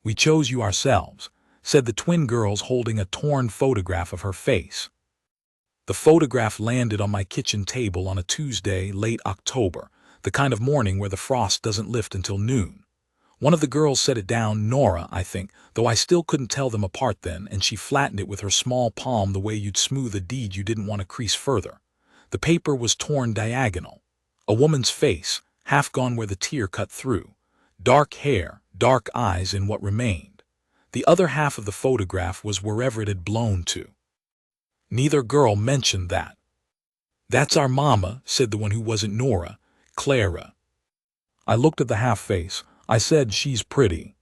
"We chose you ourselves," said the twin girls, holding a torn photograph of her face. The photograph landed on my kitchen table on a Tuesday, late October, the kind of morning where the frost doesn't lift until noon. One of the girls set it down, Nora, I think, though I still couldn't tell them apart then, and she flattened it with her small palm the way you'd smooth a deed you didn't want to crease further. The paper was torn diagonal. A woman's face, half gone where the tear cut through. Dark hair, dark eyes in what remained. The other half of the photograph was wherever it had blown to. Neither girl mentioned that. "That's our mama," said the one who wasn't Nora, Clara. I looked at the half-face. I said, "She's pretty."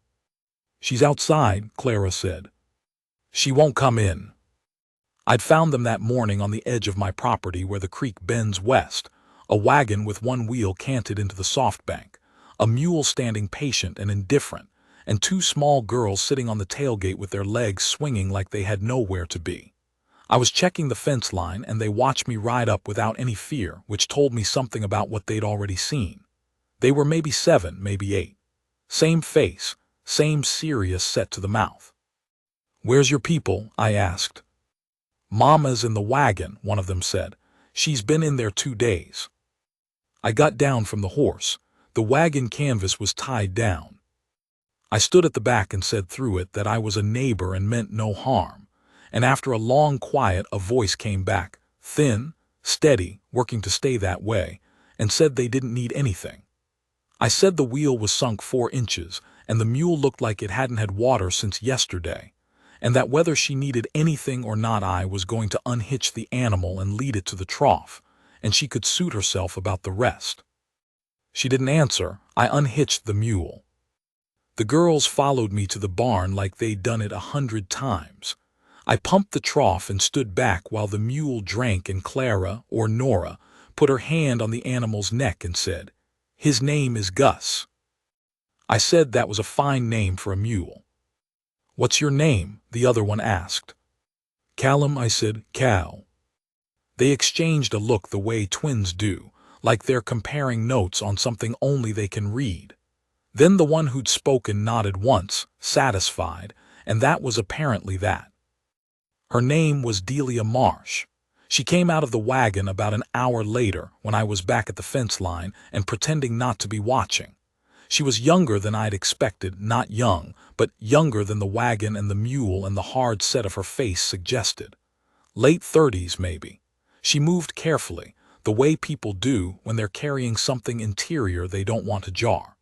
"She's outside," Clara said. "She won't come in." I'd found them that morning on the edge of my property where the creek bends west, a wagon with one wheel canted into the soft bank, a mule standing patient and indifferent, and two small girls sitting on the tailgate with their legs swinging like they had nowhere to be. I was checking the fence line, and they watched me ride up without any fear, which told me something about what they'd already seen. They were maybe 7, maybe 8. Same face, same serious set to the mouth. "Where's your people?" I asked. "Mama's in the wagon," one of them said. "She's been in there 2 days." I got down from the horse. The wagon canvas was tied down. I stood at the back and said through it that I was a neighbor and meant no harm. And after a long quiet, a voice came back, thin, steady, working to stay that way, and said they didn't need anything. I said the wheel was sunk 4 inches, and the mule looked like it hadn't had water since yesterday, and that whether she needed anything or not, I was going to unhitch the animal and lead it to the trough, and she could suit herself about the rest. She didn't answer. I unhitched the mule. The girls followed me to the barn like they'd done it 100 times. I pumped the trough and stood back while the mule drank, and Clara, or Nora, put her hand on the animal's neck and said, "His name is Gus." I said that was a fine name for a mule. "What's your name?" the other one asked. "Callum," I said. "Cal." They exchanged a look the way twins do, like they're comparing notes on something only they can read. Then the one who'd spoken nodded once, satisfied, and that was apparently that. Her name was Delia Marsh. She came out of the wagon about an hour later when I was back at the fence line and pretending not to be watching. She was younger than I'd expected, not young, but younger than the wagon and the mule and the hard set of her face suggested. Late 30s, maybe. She moved carefully, the way people do when they're carrying something interior they don't want to jar.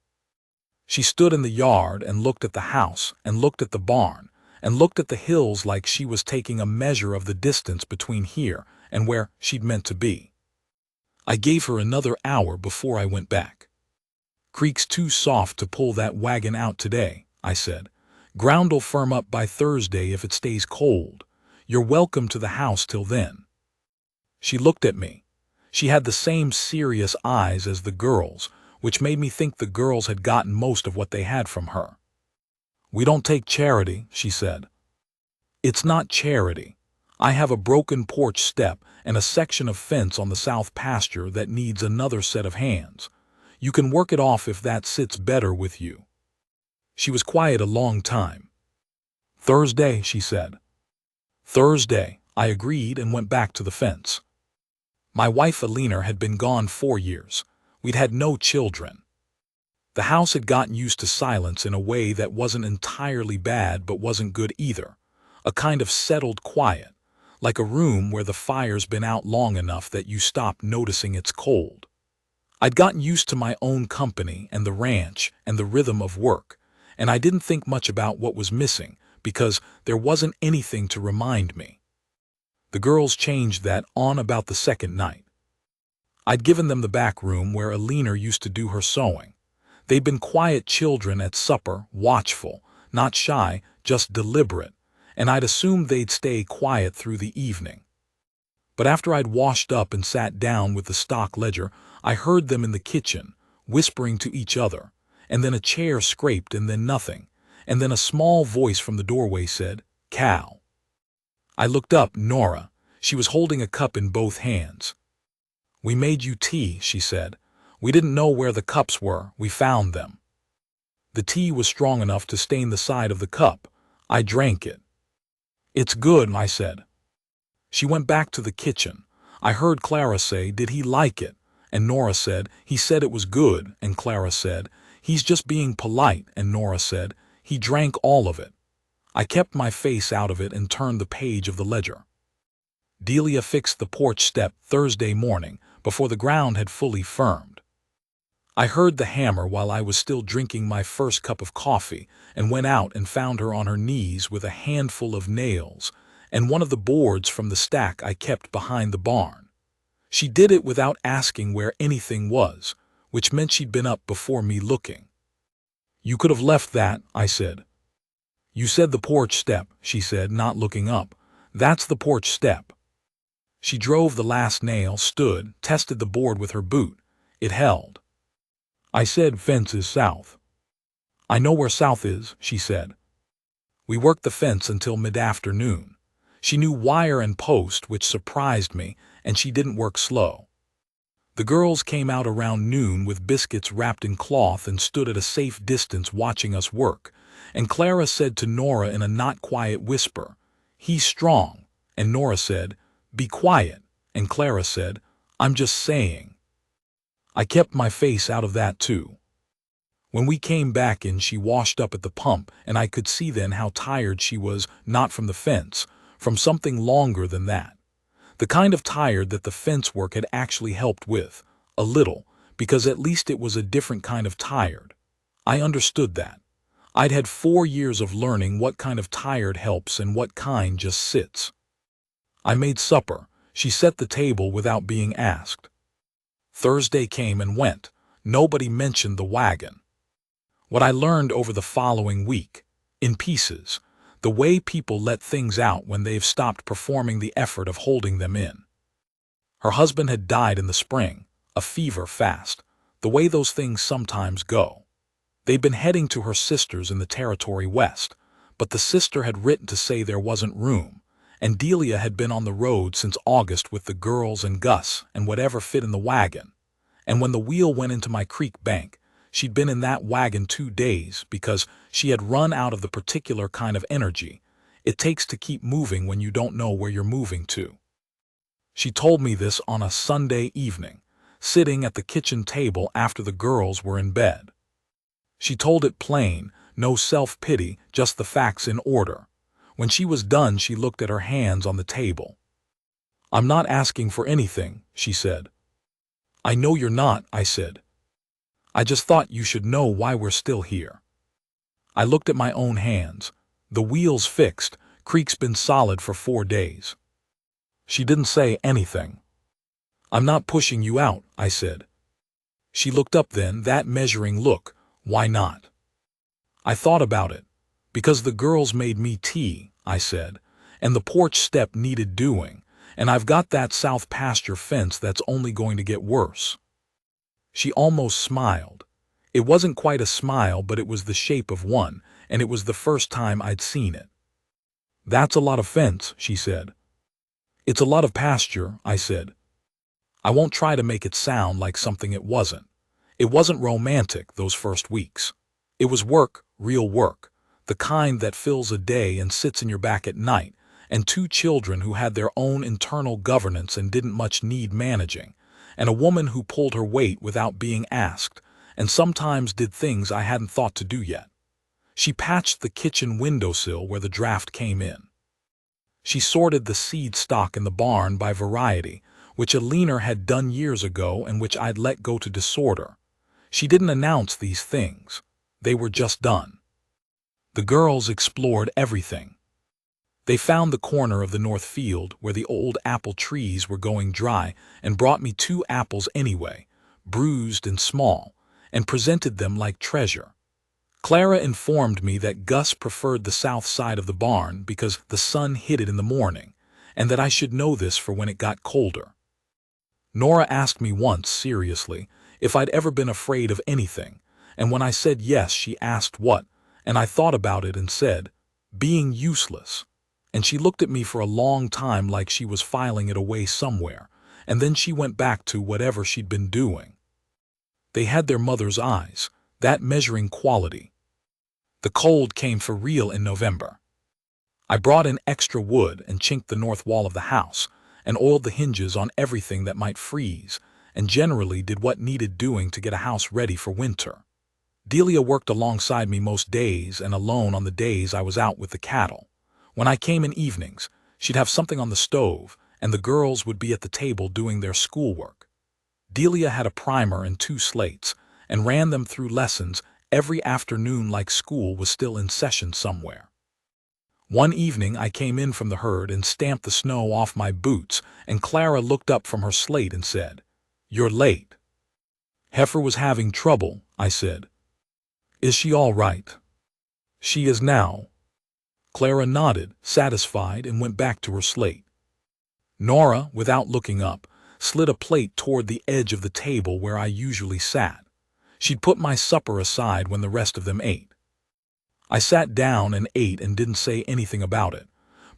She stood in the yard and looked at the house and looked at the barn and looked at the hills like she was taking a measure of the distance between here and where she'd meant to be. I gave her another hour before I went back. "Creek's too soft to pull that wagon out today," I said. "Ground'll firm up by Thursday if it stays cold. You're welcome to the house till then." She looked at me. She had the same serious eyes as the girls, which made me think the girls had gotten most of what they had from her. "We don't take charity," she said. "It's not charity. I have a broken porch step and a section of fence on the south pasture that needs another set of hands. You can work it off if that sits better with you." She was quiet a long time. "Thursday," she said. "Thursday," I agreed and went back to the fence. My wife Alina had been gone 4 years. We'd had no children. The house had gotten used to silence in a way that wasn't entirely bad but wasn't good either. A kind of settled quiet, like a room where the fire's been out long enough that you stop noticing it's cold. I'd gotten used to my own company and the ranch and the rhythm of work, and I didn't think much about what was missing because there wasn't anything to remind me. The girls changed that on about the second night. I'd given them the back room where Alina used to do her sewing. They'd been quiet children at supper, watchful, not shy, just deliberate, and I'd assumed they'd stay quiet through the evening. But after I'd washed up and sat down with the stock ledger, I heard them in the kitchen, whispering to each other, and then a chair scraped and then nothing, and then a small voice from the doorway said, "Cal." I looked up. Nora. She was holding a cup in both hands. "We made you tea," she said. "We didn't know where the cups were. We found them." The tea was strong enough to stain the side of the cup. I drank it. "It's good," I said. She went back to the kitchen. I heard Clara say, "Did he like it?" And Nora said, "He said it was good." And Clara said, "He's just being polite." And Nora said, "He drank all of it." I kept my face out of it and turned the page of the ledger. Delia fixed the porch step Thursday morning, before the ground had fully firmed. I heard the hammer while I was still drinking my first cup of coffee, and went out and found her on her knees with a handful of nails and one of the boards from the stack I kept behind the barn. She did it without asking where anything was, which meant she'd been up before me looking. "You could have left that," I said. "You said the porch step," she said, not looking up. "That's the porch step." She drove the last nail, stood, tested the board with her boot. It held. I said, "Fence is south." "I know where south is," she said. We worked the fence until mid-afternoon. She knew wire and post, which surprised me, and she didn't work slow. The girls came out around noon with biscuits wrapped in cloth and stood at a safe distance watching us work, and Clara said to Nora in a not quiet whisper, "He's strong," and Nora said, "Be quiet," and Clara said, "I'm just saying." I kept my face out of that too. When we came back in, she washed up at the pump, and I could see then how tired she was, not from the fence, from something longer than that. The kind of tired that the fence work had actually helped with, a little, because at least it was a different kind of tired. I understood that. I'd had 4 years of learning what kind of tired helps and what kind just sits. I made supper. She set the table without being asked. Thursday came and went. Nobody mentioned the wagon. What I learned over the following week, in pieces, the way people let things out when they've stopped performing the effort of holding them in. Her husband had died in the spring, a fever fast, the way those things sometimes go. They'd been heading to her sister's in the territory west, but the sister had written to say there wasn't room, and Delia had been on the road since August with the girls and Gus and whatever fit in the wagon. And when the wheel went into my creek bank, she'd been in that wagon 2 days because she had run out of the particular kind of energy it takes to keep moving when you don't know where you're moving to. She told me this on a Sunday evening, sitting at the kitchen table after the girls were in bed. She told it plain, no self-pity, just the facts in order. When she was done, she looked at her hands on the table. "I'm not asking for anything," she said. "I know you're not," I said. "I just thought you should know why we're still here." I looked at my own hands. The wheel's fixed. Creek's been solid for 4 days. She didn't say anything. "I'm not pushing you out," I said. She looked up then, that measuring look. "Why not?" I thought about it. "Because the girls made me tea," I said, "and the porch step needed doing, and I've got that south pasture fence that's only going to get worse." She almost smiled. It wasn't quite a smile, but it was the shape of one, and it was the first time I'd seen it. "That's a lot of fence," she said. "It's a lot of pasture," I said. I won't try to make it sound like something it wasn't. It wasn't romantic, those first weeks. It was work, real work, the kind that fills a day and sits in your back at night, and 2 children who had their own internal governance and didn't much need managing, and a woman who pulled her weight without being asked, and sometimes did things I hadn't thought to do yet. She patched the kitchen windowsill where the draft came in. She sorted the seed stock in the barn by variety, which a leaner had done years ago and which I'd let go to disorder. She didn't announce these things. They were just done. The girls explored everything. They found the corner of the north field where the old apple trees were going dry and brought me 2 apples anyway, bruised and small, and presented them like treasure. Clara informed me that Gus preferred the south side of the barn because the sun hit it in the morning, and that I should know this for when it got colder. Nora asked me once, seriously, if I'd ever been afraid of anything, and when I said yes, she asked what, and I thought about it and said, "Being useless." And she looked at me for a long time like she was filing it away somewhere, and then she went back to whatever she'd been doing. They had their mother's eyes, that measuring quality. The cold came for real in November. I brought in extra wood and chinked the north wall of the house, and oiled the hinges on everything that might freeze, and generally did what needed doing to get a house ready for winter. Delia worked alongside me most days and alone on the days I was out with the cattle. When I came in evenings, she'd have something on the stove, and the girls would be at the table doing their schoolwork. Delia had a primer and 2 slates, and ran them through lessons every afternoon like school was still in session somewhere. One evening I came in from the herd and stamped the snow off my boots, and Clara looked up from her slate and said, "You're late." "Heifer was having trouble," I said. "Is she all right?" "She is now." Clara nodded, satisfied, and went back to her slate. Nora, without looking up, slid a plate toward the edge of the table where I usually sat. She'd put my supper aside when the rest of them ate. I sat down and ate and didn't say anything about it,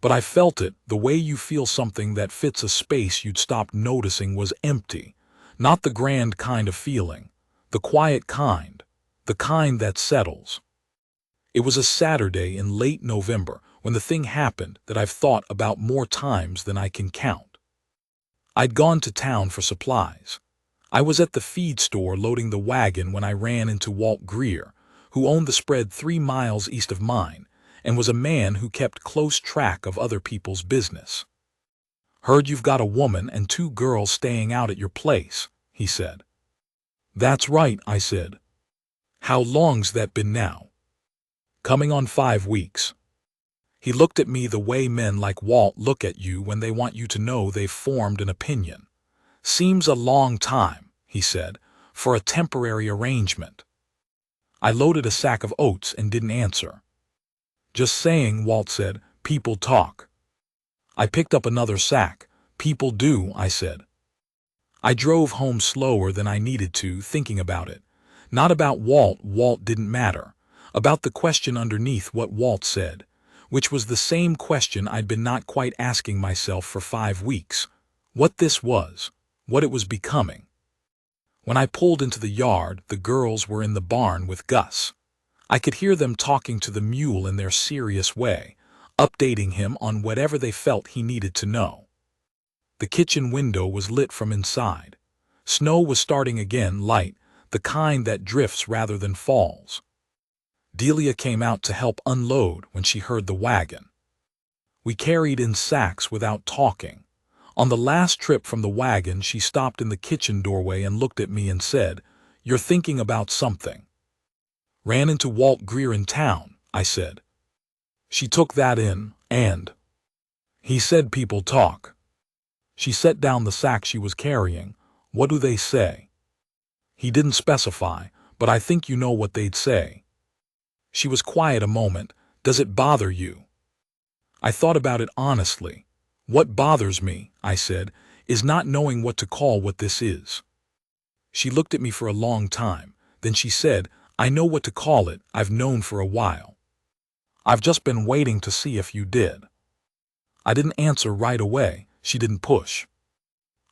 but I felt it, the way you feel something that fits a space you'd stopped noticing was empty, not the grand kind of feeling, the quiet kind, the kind that settles. It was a Saturday in late November when the thing happened that I've thought about more times than I can count. I'd gone to town for supplies. I was at the feed store loading the wagon when I ran into Walt Greer, who owned the spread 3 miles east of mine, and was a man who kept close track of other people's business. "Heard you've got a woman and 2 girls staying out at your place," he said. "That's right," I said. "How long's that been now?" "Coming on 5 weeks." He looked at me the way men like Walt look at you when they want you to know they've formed an opinion. "Seems a long time," he said, "for a temporary arrangement." I loaded a sack of oats and didn't answer. "Just saying," Walt said, "people talk." I picked up another sack. "People do," I said. I drove home slower than I needed to, thinking about it. Not about Walt, Walt didn't matter. About the question underneath what Walt said, which was the same question I'd been not quite asking myself for 5 weeks. What this was, what it was becoming. When I pulled into the yard, the girls were in the barn with Gus. I could hear them talking to the mule in their serious way, updating him on whatever they felt he needed to know. The kitchen window was lit from inside. Snow was starting again, light, the kind that drifts rather than falls. Delia came out to help unload when she heard the wagon. We carried in sacks without talking. On the last trip from the wagon, she stopped in the kitchen doorway and looked at me and said, "You're thinking about something." "Ran into Walt Greer in town," I said. She took that in, and he said people talk. She set down the sack she was carrying. "What do they say?" He didn't specify, but I think you know what they'd say. She was quiet a moment. "Does it bother you?" I thought about it honestly. "What bothers me," I said, "is not knowing what to call what this is." She looked at me for a long time. Then she said, "I know what to call it. I've known for a while. I've just been waiting to see if you did." I didn't answer right away. She didn't push.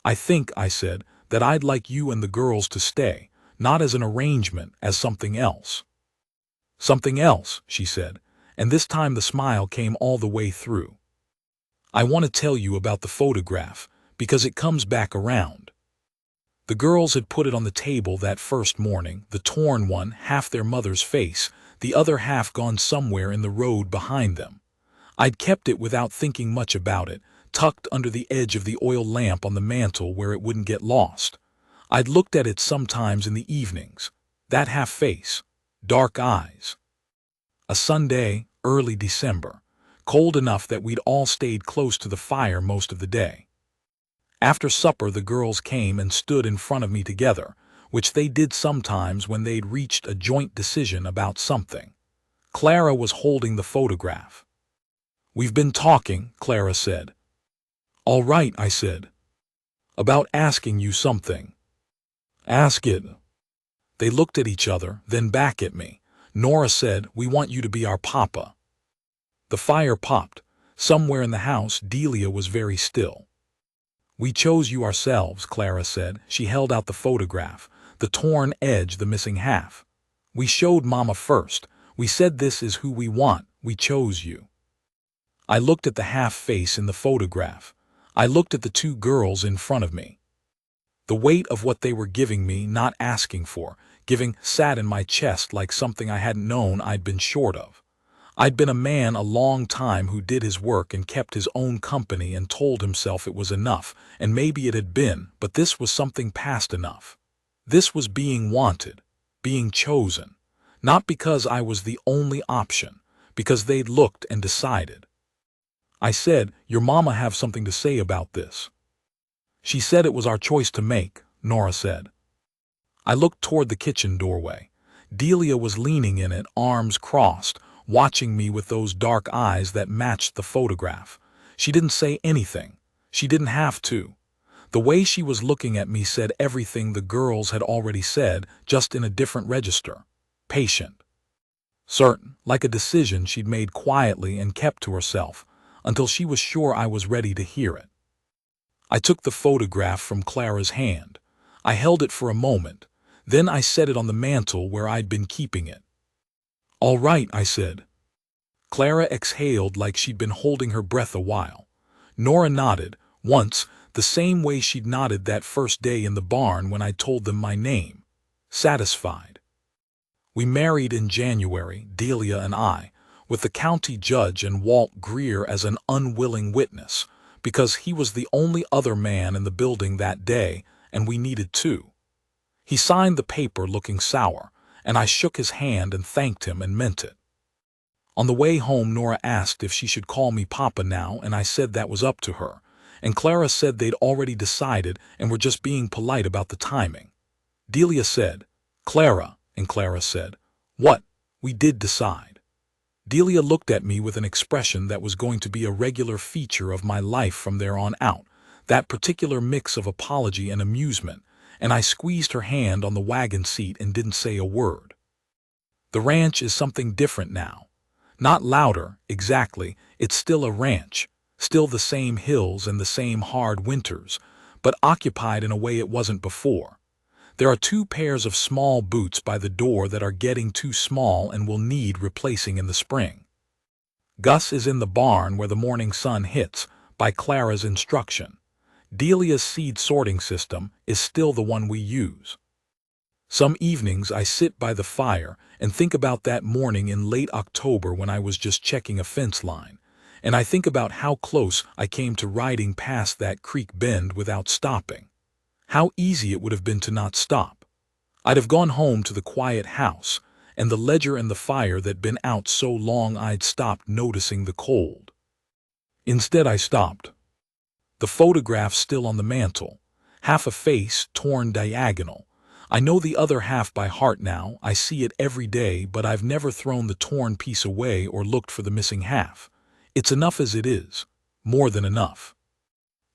"I think," I said, "that I'd like you and the girls to stay, not as an arrangement, as something else." "Something else," she said, and this time the smile came all the way through. "I want to tell you about the photograph, because it comes back around." The girls had put it on the table that first morning, the torn one, half their mother's face, the other half gone somewhere in the road behind them. I'd kept it without thinking much about it, tucked under the edge of the oil lamp on the mantel where it wouldn't get lost. I'd looked at it sometimes in the evenings. That half face, dark eyes. A Sunday, early December, cold enough that we'd all stayed close to the fire most of the day. After supper, the girls came and stood in front of me together, which they did sometimes when they'd reached a joint decision about something. Clara was holding the photograph. "We've been talking," Clara said. "All right," I said. "About asking you something." "Ask it." They looked at each other, then back at me. Nora said, "We want you to be our papa." The fire popped. Somewhere in the house, Delia was very still. "We chose you ourselves," Clara said. She held out the photograph, the torn edge, the missing half. "We showed Mama first. We said this is who we want, we chose you. I looked at the half-face in the photograph. I looked at the two girls in front of me. The weight of what they were giving me, not asking for, giving, sat in my chest like something I hadn't known I'd been short of. I'd been a man a long time who did his work and kept his own company and told himself it was enough, and maybe it had been, but this was something past enough. This was being wanted, being chosen, not because I was the only option, because they'd looked and decided. I said, "Your mama have something to say about this." "She said it was our choice to make," Nora said. I looked toward the kitchen doorway. Delia was leaning in it, arms crossed, watching me with those dark eyes that matched the photograph. She didn't say anything. She didn't have to. The way she was looking at me said everything the girls had already said, just in a different register. Patient. Certain, like a decision she'd made quietly and kept to herself, until she was sure I was ready to hear it. I took the photograph from Clara's hand. I held it for a moment. Then I set it on the mantel where I'd been keeping it. "All right," I said. Clara exhaled like she'd been holding her breath a while. Nora nodded, once, the same way she'd nodded that first day in the barn when I told them my name. Satisfied. We married in January, Delia and I, with the county judge and Walt Greer as an unwilling witness, because he was the only other man in the building that day, and we needed two. He signed the paper looking sour, and I shook his hand and thanked him and meant it. On the way home, Nora asked if she should call me Papa now, and I said that was up to her, and Clara said they'd already decided and were just being polite about the timing. Delia said, "Clara," and Clara said, "What? We did decide." Delia looked at me with an expression that was going to be a regular feature of my life from there on out, that particular mix of apology and amusement, and I squeezed her hand on the wagon seat and didn't say a word. The ranch is something different now. Not louder, exactly, it's still a ranch, still the same hills and the same hard winters, but occupied in a way it wasn't before. There are two pairs of small boots by the door that are getting too small and will need replacing in the spring. Gus is in the barn where the morning sun hits, by Clara's instruction. Delia's seed sorting system is still the one we use. Some evenings I sit by the fire and think about that morning in late October when I was just checking a fence line, and I think about how close I came to riding past that creek bend without stopping. How easy it would have been to not stop. I'd have gone home to the quiet house, and the ledger and the fire that'd been out so long I'd stopped noticing the cold. Instead I stopped. The photograph still on the mantel, half a face torn diagonal. I know the other half by heart now, I see it every day, but I've never thrown the torn piece away or looked for the missing half. It's enough as it is, more than enough.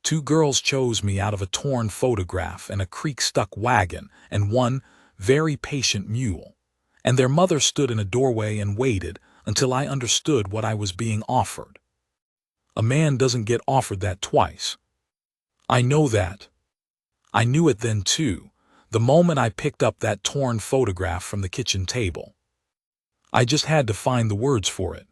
Two girls chose me out of a torn photograph and a creek-stuck wagon and one very patient mule, and their mother stood in a doorway and waited until I understood what I was being offered. A man doesn't get offered that twice. I know that. I knew it then too, the moment I picked up that torn photograph from the kitchen table. I just had to find the words for it.